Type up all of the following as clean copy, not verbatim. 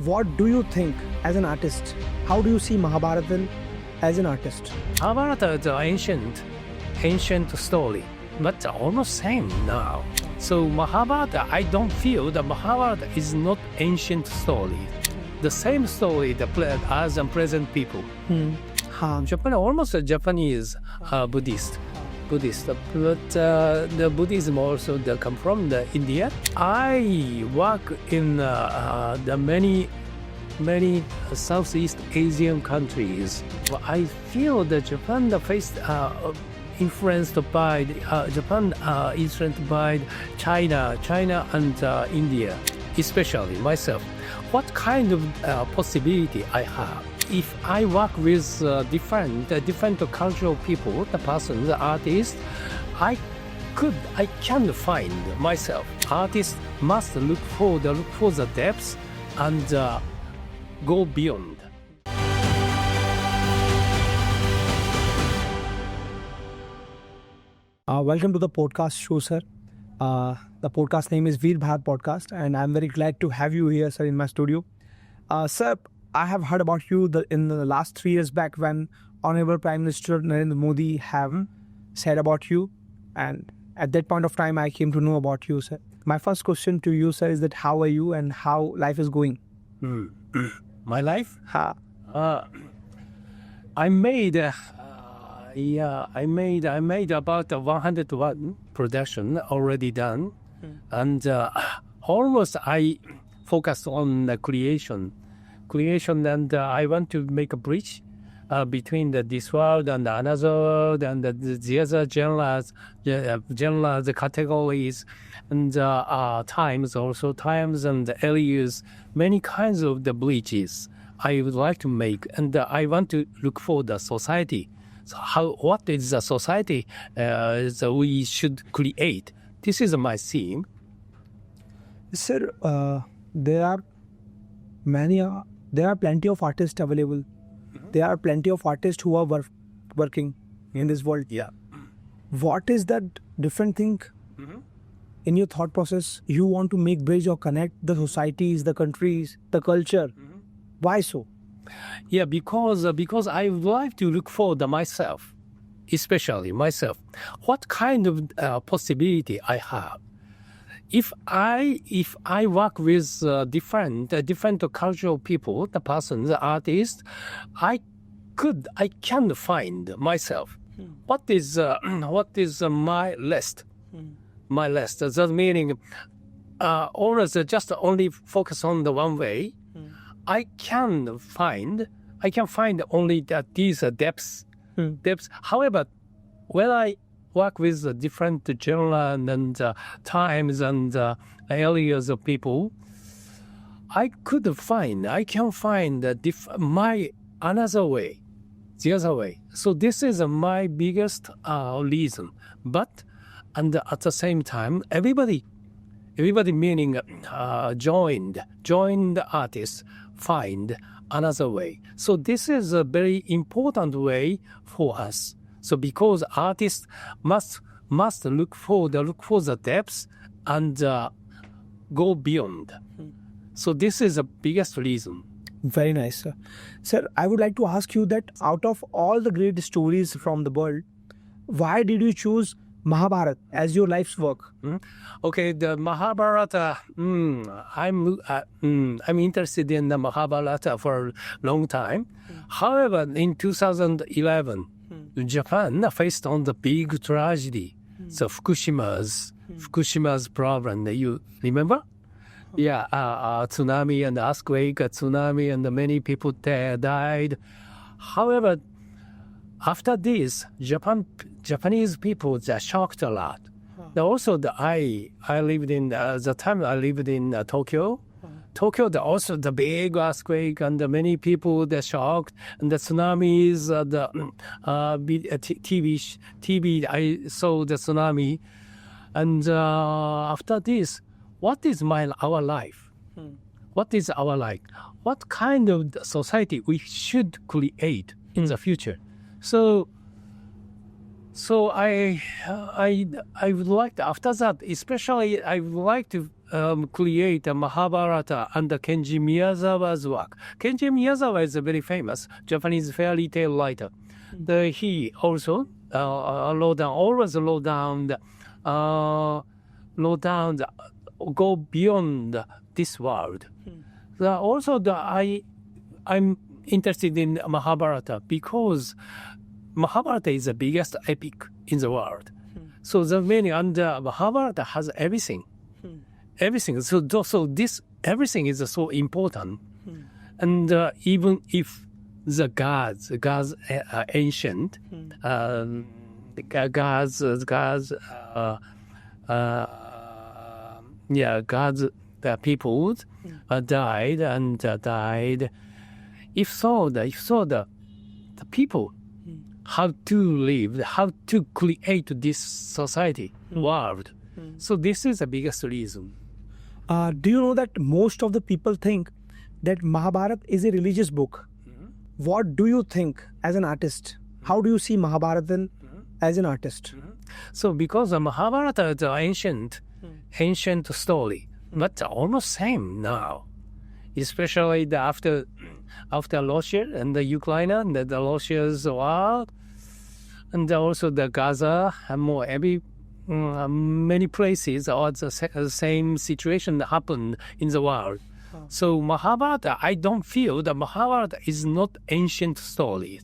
what do you think as an artist? How do you see Mahabharata as an artist? Mahabharata is an ancient story, but almost same now. So Mahabharata, I don't feel that Mahabharata is not ancient story. The same story that played as and present people. Japan, almost a Japanese Buddhist, but the Buddhism also come from the India. I work in the many Southeast Asian countries. I feel that Japan faced influenced by China and India, especially myself. What kind of possibility I have? If I work with different cultural people, the person, the artist, I can find myself. Artists must look for the depths and go beyond. Welcome to the podcast show, sir. The podcast name is Veer Bharat Podcast, and I'm very glad to have you here, sir, in my studio. Sir, I have heard about you in the last 3 years back when Honorable Prime Minister Narendra Modi have said about you, and at that point of time, I came to know about you, sir. My first question to you, sir, is that how are you and how life is going? My life? I made about 101 production already done, and almost I focused on the creation, and I want to make a bridge between this world and another world and the other genres, the categories, and times and areas, many kinds of the bridges I would like to make, and I want to look for the society. So what is the society that we should create? This is my theme. Sir, there are plenty of artists available. There are plenty of artists who are working in this world. Yeah. What is that different thing in your thought process? You want to make bridge or connect the societies, the countries, the culture. Why so? Yeah, because I would like to look for myself, especially myself. What kind of possibility I have? If I work with different cultural people, the person, the artist, I can find myself. What is my list? My list. That meaning, always just only focus on the one way. I can find only these depths. However, when I work with different genre and times and areas of people, I can find my another way, the other way. So this is my biggest reason. But and at the same time, everybody meaning joined artists find another way. So this is a very important way for us. So because artists must look for the depths and go beyond. So this is the biggest reason. Very nice, sir. Sir, I would like to ask you that out of all the great stories from the world, why did you choose Mahabharata as your life's work? Okay, the Mahabharata. I'm interested in the Mahabharata for a long time. However, in 2011, Japan faced on the big tragedy, so Fukushima's problem. You remember? Yeah, tsunami and earthquake, and many people died. However, after this, Japanese people are shocked a lot. Also, I lived in the time I lived in Tokyo. Tokyo, also the big earthquake and many people they're shocked, and the tsunamis. TV, I saw the tsunami, and after this, what is our life? What is our life? What kind of society we should create in the future? So So I would like to, after that, especially I would like to create a Mahabharata under Kenji Miyazawa's work. Kenji Miyazawa is a very famous Japanese fairy tale writer. He also always wrote down, go beyond this world. Also, I'm interested in Mahabharata because Mahabharata is the biggest epic in the world. So the meaning under Mahabharata has everything. Everything. So this everything is so important. And even if the gods are ancient, the gods, the people died. If so, the people how to live, how to create this society, world. So this is the biggest reason. Do you know that most of the people think that Mahabharata is a religious book? What do you think as an artist? How do you see Mahabharata as an artist? So because the Mahabharata is an ancient story, but almost same now, especially after Russia and the Ukraine and the Russia's war, and also the Gaza and more many places are the same situation that happened in the world. So Mahabharata, I don't feel that Mahabharata is not ancient story.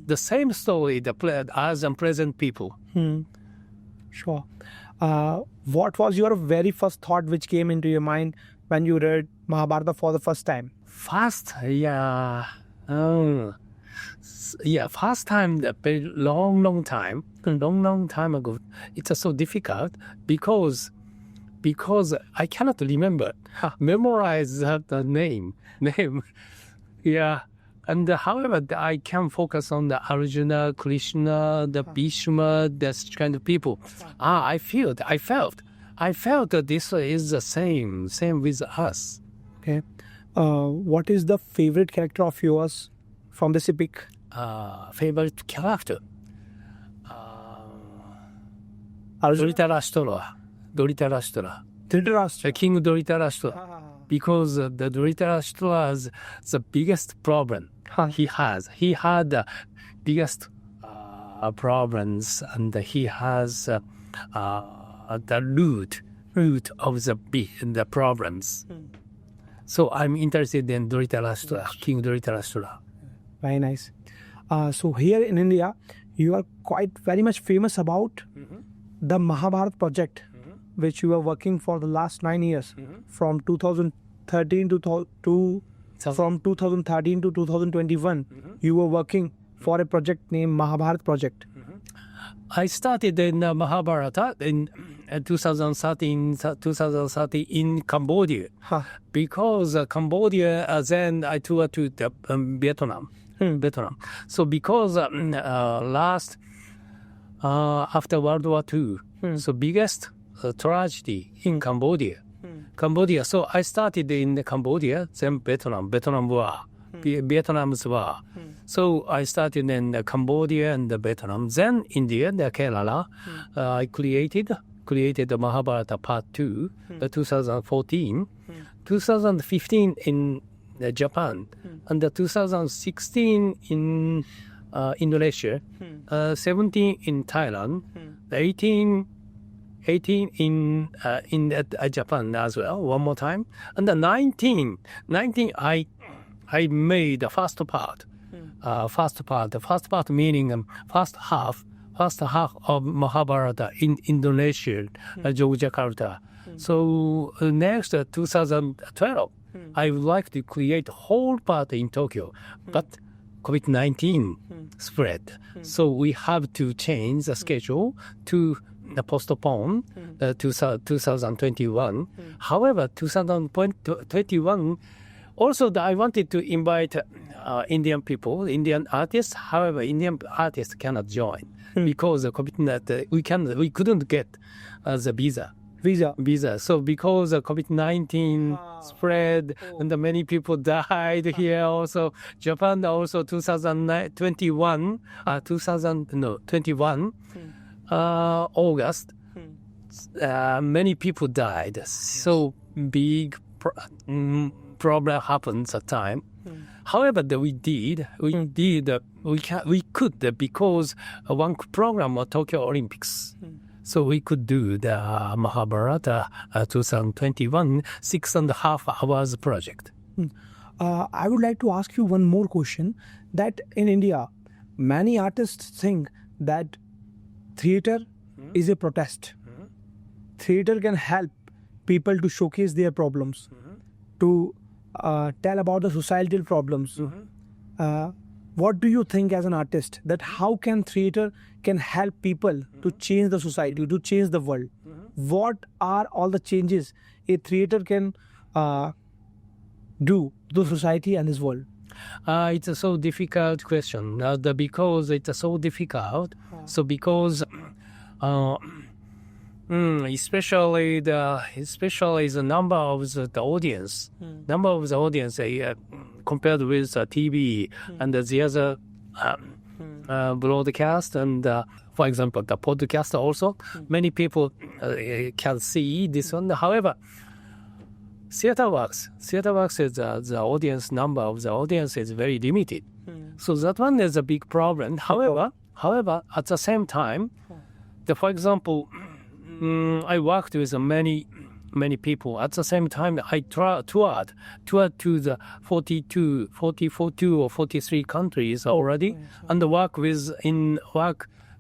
The same story that as and present people. Sure. What was your very first thought which came into your mind when you read Mahabharata for the first time? First time, a very long time ago. It's so difficult because I cannot memorize the name. Yeah. And however, I can focus on the Arjuna, Krishna, the Bhishma, this kind of people. I felt that this is the same with us. Okay. What is the favorite character of yours from this epic? Favorite character? Arjuna. Dhritarashtra. King Dhritarashtra. Because the Dhritarashtra's the biggest problem he has. He had the biggest problems, and he has the root of the problems. So I'm interested in Dhritarashtra, King Dhritarashtra. Very nice. So here in India, you are quite very much famous about the Mahabharata project, which you were working for the last 9 years, from 2013 to 2021. You were working for a project named Mahabharata project. I started in Mahabharata in 2013 in Cambodia, because Cambodia, then I toured to Vietnam. So because after World War II, so biggest tragedy in Cambodia. So I started in Cambodia, then Vietnam War, Vietnam's war. So I started in Cambodia and Vietnam, then India, the Kerala. I created the Mahabharata Part 2, 2014, 2015 in Japan, and 2016 in Indonesia, 17 in Thailand, 18 in Japan as well, one more time, and the 19 I made the first part. The first part meaning first half of Mahabharata in Indonesia, Yogyakarta. So next 2012, I would like to create whole part in Tokyo, but COVID-19 spread. So we have to change the schedule to postpone 2021. However, 2021, also I wanted to invite Indian people, Indian artists. However, Indian artists cannot join because of COVID-19. We couldn't get the visa. Visa. So because the COVID-19 spread and the many people died here also, Japan also 2021, August, many people died. So big problem happens at time. However, we could because one program of Tokyo Olympics. So we could do the Mahabharata 2021 6.5 hours project. I would like to ask you one more question. That in India, many artists think that theater is a protest. Theater can help people to showcase their problems, to tell about the societal problems. What do you think as an artist that how can theater can help people to change the society, to change the world? What are all the changes a theater can do to society and this world? It's a so difficult question. Because it's so difficult. So because especially the number of the audience, compared with TV and the other broadcast and for example the podcast also, many people can see this one. However, theater works is the audience number of the audience is very limited. So that one is a big problem. However, at the same time, for example, I worked with many people. At the same time, I toured to the 42 or 43 countries already, and work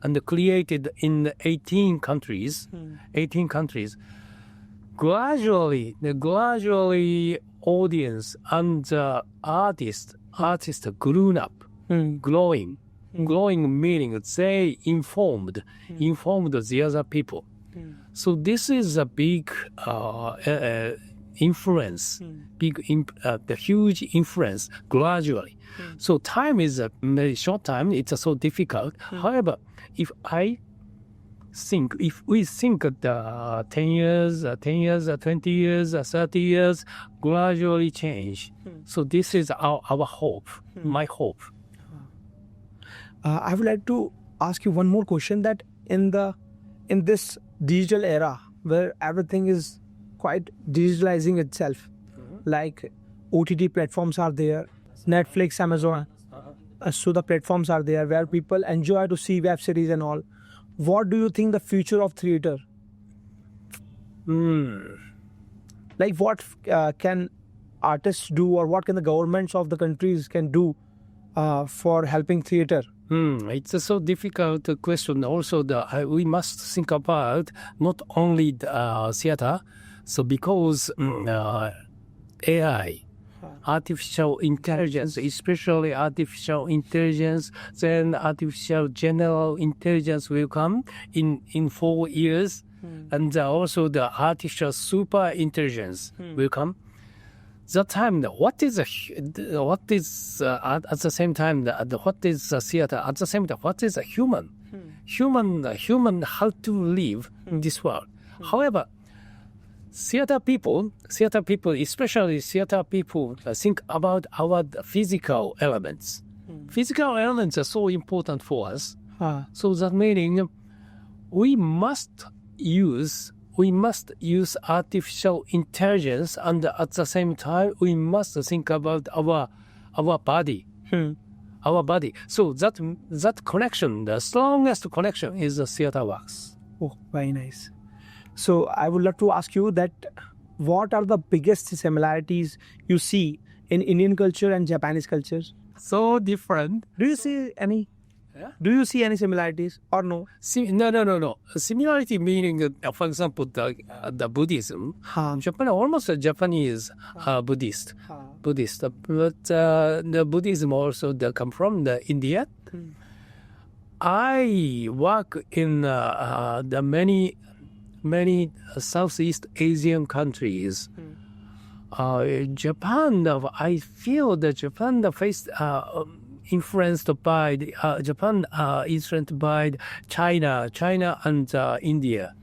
and created in 18 countries. 18 countries. Gradually, audience and artists grew up, growing meaning they informed the other people. So this is a big influence, the huge influence gradually. So time is a very short time. It's so difficult. However, if we think the 10 years, 20 years, 30 years, gradually change. So this is our hope, my hope. I would like to ask you one more question, that in this digital era where everything is quite digitalizing itself, like OTT platforms are there, Netflix, Amazon, so the platforms are there where people enjoy to see web series and all. What do you think the future of theater? Like what can artists do, or what can the governments of the countries can do for helping theater? It's a so difficult question. Also, we must think about not only the theater. So because AI, artificial intelligence, especially artificial intelligence, then artificial general intelligence will come in 4 years, and also the artificial super intelligence will come. That time, what is at the same time? What is a theater? At the same time, what is a human? Human how to live in this world. However, theater people, especially theater people, think about our physical elements. Physical elements are so important for us. So that meaning we must use artificial intelligence, and at the same time we must think about our body. Our body. So that connection, the strongest connection, is the theater works. Oh, very nice. So I would love to ask you that what are the biggest similarities you see in Indian culture and Japanese cultures? So different. Do you see any? Yeah? Do you see any similarities or no? No. Similarity meaning, for example, the Buddhism. Japan, almost a Japanese Buddhist. But the Buddhism also come from India. I work in the many Southeast Asian countries. Japan, I feel that Japan faced influenced by China and India.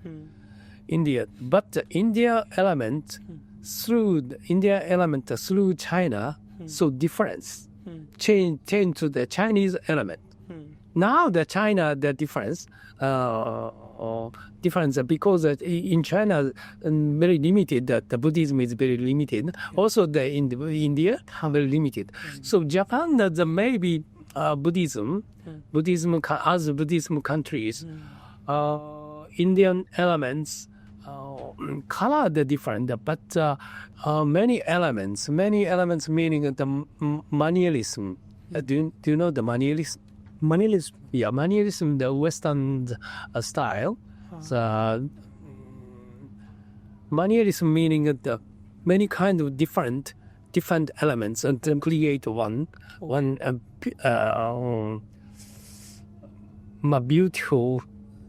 India, but the India element through China, so difference change to the Chinese element. Now the China the difference because in China very limited, that the Buddhism is very limited. Also in India very limited. So Japan the maybe Buddhism as Buddhism countries, Indian elements color the different, but many elements meaning the manierism. Do you know the manierism? Manierism. Yeah, manierism, the Western style. So, manierism meaning the many kind of different elements and then create one beautiful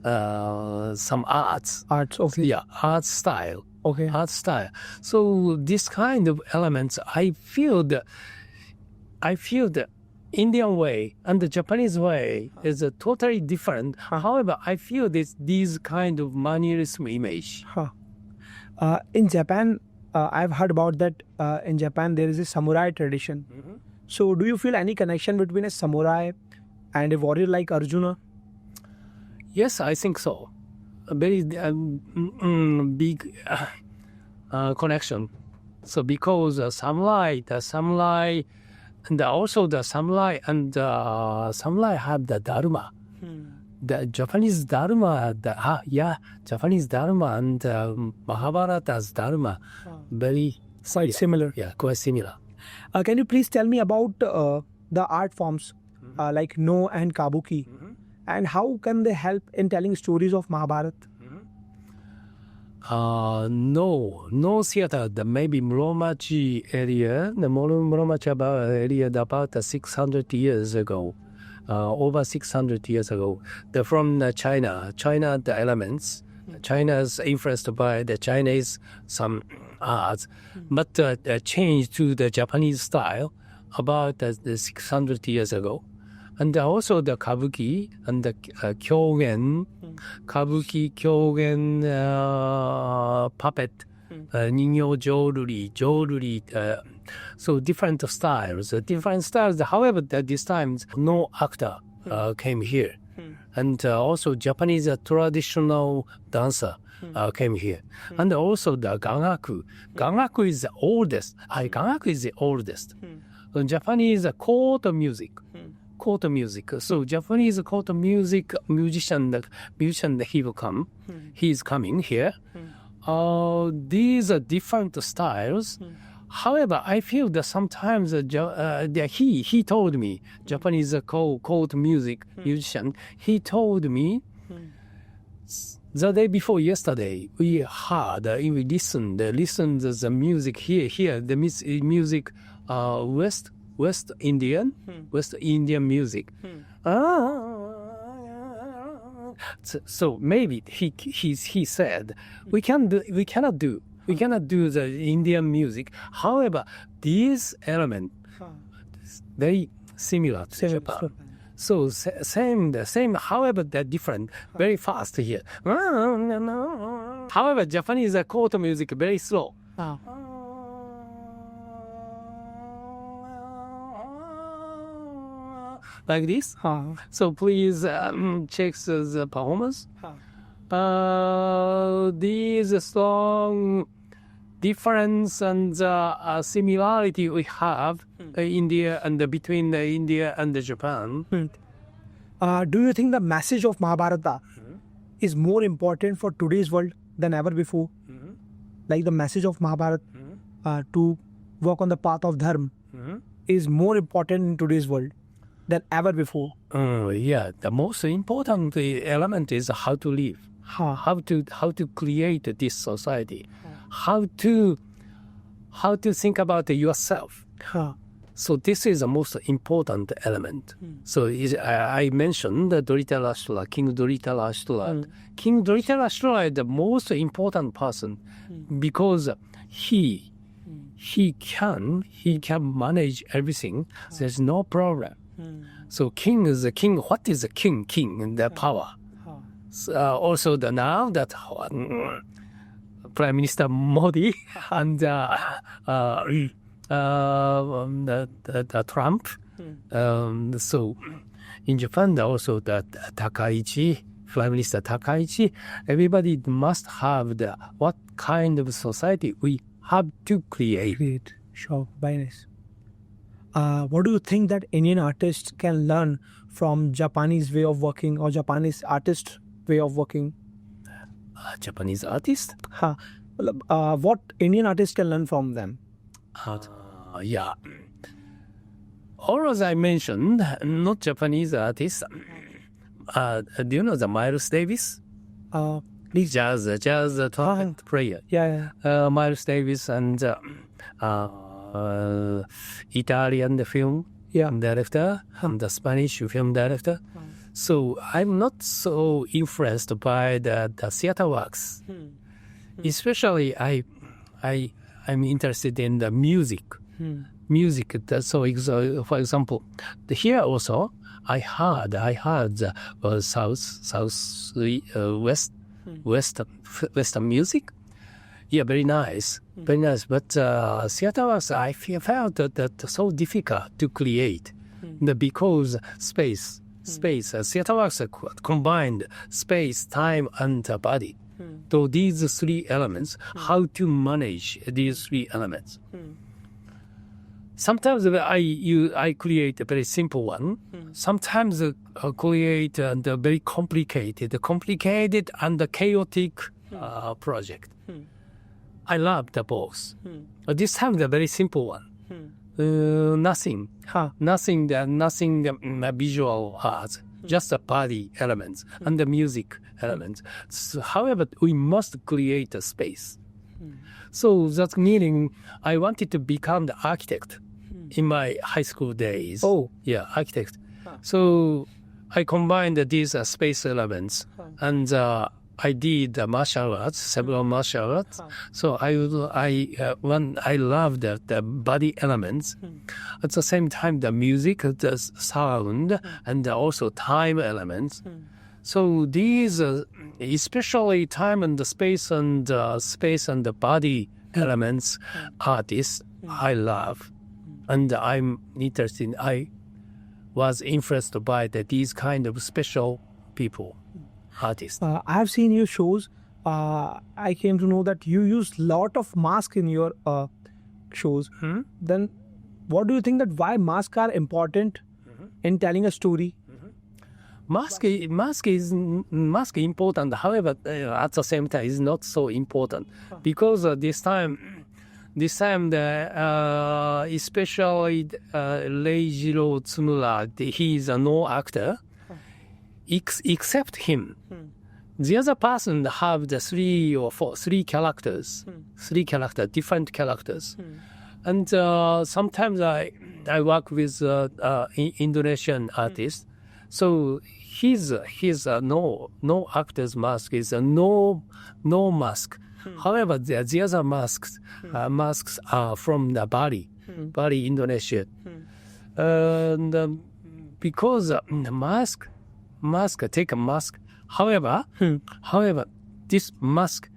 some arts. Okay. Yeah, art style. Okay. Art style. So this kind of elements, I feel the Indian way and the Japanese way is totally different. However, I feel these kind of manierism image. In Japan, I've heard about that. In Japan, there is a samurai tradition. So, do you feel any connection between a samurai and a warrior like Arjuna? Yes, I think so. A very big connection. So because the samurai, and also the samurai and samurai have the Dharma. The Japanese Dharma, Japanese Dharma and Mahabharata's Dharma, very Quite similar. Yeah, quite similar. Can you please tell me about the art forms like No and Kabuki, and how can they help in telling stories of Mahabharata? No theater, the maybe Muromachi area, the Muromachi area about 600 years ago, over 600 years ago. From China, the elements, China's influenced by the Chinese some arts, but changed to the Japanese style about the 600 years ago. And also the kabuki and the kyogen, puppet, ninyo jewelry, so different styles. However, at this time, no actor came here. And also Japanese traditional dancer came here. And also the gangaku. Gangaku is the oldest. Gangaku is the oldest. Japanese court music. So Japanese court musician he will come. He is coming here. These are different styles. However, I feel that sometimes he told me, Japanese court musician, he told me the day before yesterday we listened the music here the music West Indian music. So maybe he said we cannot do the Indian music. However, these elements very similar to Japan. So same. However, they're different. Very fast here. However, Japanese court music very slow. Like this. So please check the performance. These strong difference and similarity we have India and between India and Japan. Do you think the message of Mahabharata is more important for today's world than ever before? Like the message of Mahabharata to walk on the path of Dharma is more important in today's world than ever before. Yeah, the most important element is how to live, how to create this society, how to think about yourself. So this is the most important element. So I mentioned the Dhritarashtra, King Dhritarashtra. King Dhritarashtra is the most important person because he can manage everything. There's no problem. So king is the king. What is the king? King, the power. Also now that Prime Minister Modi and Trump. So in Japan, also the Takaichi, Prime Minister Takaichi, everybody must have what kind of society we have to create. Great. Sure. Very nice. What do you think that Indian artists can learn from Japanese way of working or Japanese artist way of working? Japanese artist? What Indian artists can learn from them? Yeah. Or as I mentioned, not Japanese artists. Do you know the Miles Davis? Please. Jazz trumpet player. Yeah. Miles Davis and Italian film director and the Spanish film director. So I'm not so influenced by the theater works. Especially I'm interested in the music. Music. So for example, here also I heard Western music. Yeah, very nice, very nice. But theater works, I felt that so difficult to create, because space. Theater works combined space, time, and body. So these three elements, how to manage these three elements. Sometimes I create a very simple one. Sometimes create a very complicated and chaotic project. I love the both. This time the very simple one. Nothing visual arts, just the body elements and the music elements. So, however, we must create a space. So that's meaning I wanted to become the architect in my high school days. Oh. Yeah, architect. So I combined these space elements and I did martial arts, several martial arts. So I love the body elements. At the same time, the music, the sound, and also time elements. So these, especially time and the space and the body elements, artists, I love, and I'm interested. I was influenced by these kind of special people. Artist. I have seen your shows. I came to know that you use lot of masks in your shows. Then, what do you think that why masks are important in telling a story? Mask is important. However, at the same time, is not so important because this time, especially Reijiro Tsumura, he is no actor. Except him, the other person have the three characters, different characters, and sometimes I work with Indonesian artists, so his no actor's mask is no mask. However, the other masks are from the body Indonesia, and because the mask take a mask. However, this mask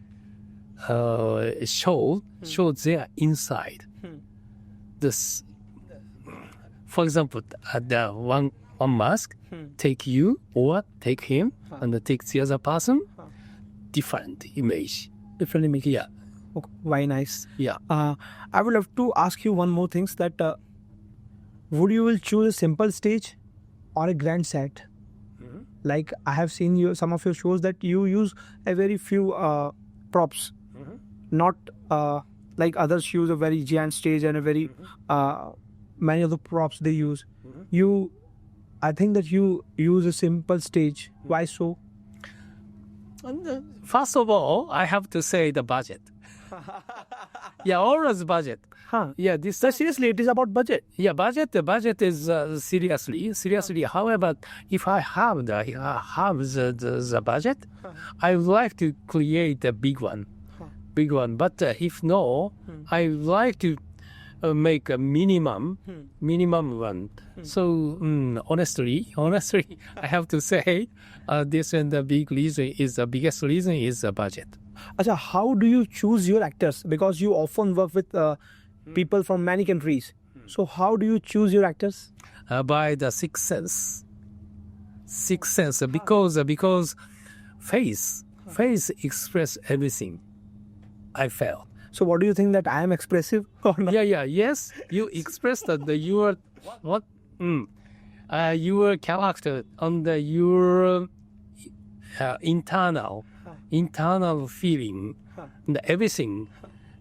show their inside. This, for example, the one mask take you or take him and take the other person. Different image. Yeah. Okay, very nice. Yeah. I would love to ask you one more thing. That would you will choose a simple stage or a grand set? Like I have seen some of your shows that you use a very few props, not like others use a very giant stage and a very many of the props they use. I think that you use a simple stage. Why so? First of all, I have to say the budget. Yeah, always budget. Yeah, Seriously, it is about budget. Yeah, budget. The budget is seriously. However, if I have the budget, I would like to create a big one. But if no, I would like to make a minimum one. So honestly, I have to say this and the biggest reason is the budget. Acha, how do you choose your actors? Because you often work with people from many countries. So how do you choose your actors? By the sixth sense. Sixth sense, because face express everything. I felt. So what do you think, that I am expressive or not? Yes. You express that your what? Your character and your internal feeling and everything.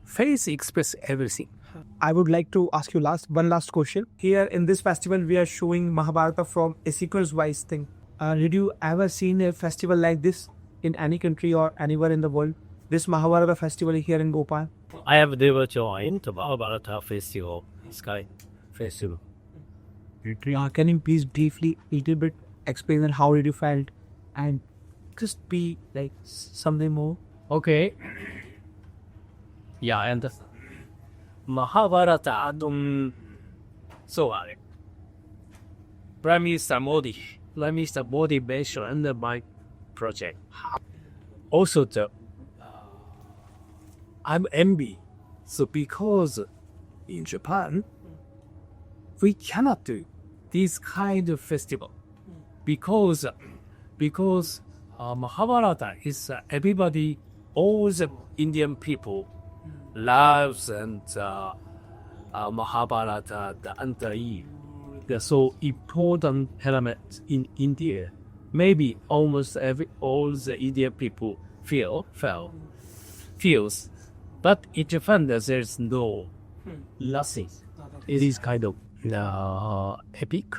Face express everything. I would like to ask you one last question. Here in this festival, we are showing Mahabharata from a sequence-wise thing. Did you ever seen a festival like this in any country or anywhere in the world? This Mahabharata festival here in Bhopal? I have never joined the Mahabharata festival, Sky Festival. Can you please briefly, little bit explain that how did you felt, and just be like something more? Okay. Yeah, and Mahabharata, Prime Minister Modi mentioned my project. Also, I'm envy. So because in Japan, we cannot do this kind of festival because Mahabharata is everybody, all the Indian people loves and Mahabharata and the so important element in India. Maybe almost all the Indian people feels, but in Japan there's nothing. It is kind of epic.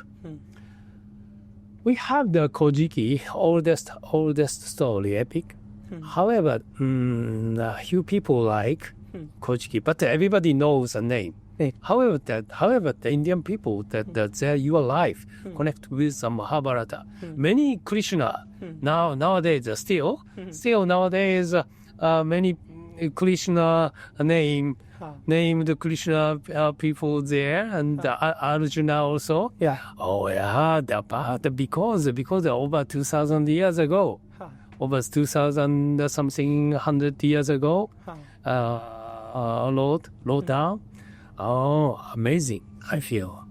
We have the Kojiki, oldest story epic. However, few people like Kojiki, but everybody knows the name. However, the Indian people that your life connect with the Mahabharata. Many Krishna nowadays still nowadays many Krishna named Krishna people there, and Arjuna also. Yeah. Oh yeah, because over 2,000 years ago, over 2,000 something 100 years ago, wrote down. Oh, amazing! I feel.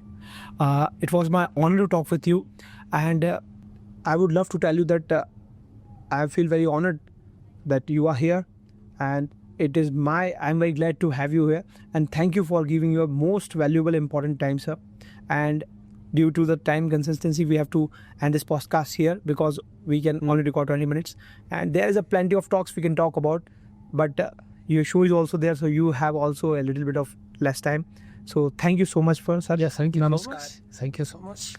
It was my honor to talk with you, and I would love to tell you that I feel very honored that you are here, and I'm very glad to have you here, and thank you for giving your most valuable, important time, sir. And due to the time consistency, we have to end this podcast here because we can only record 20 minutes, and there is a plenty of talks we can talk about, but your show is also there, so you have also a little bit of less time. So thank you so much for sir. Yes, thank you so much. Thank you so much.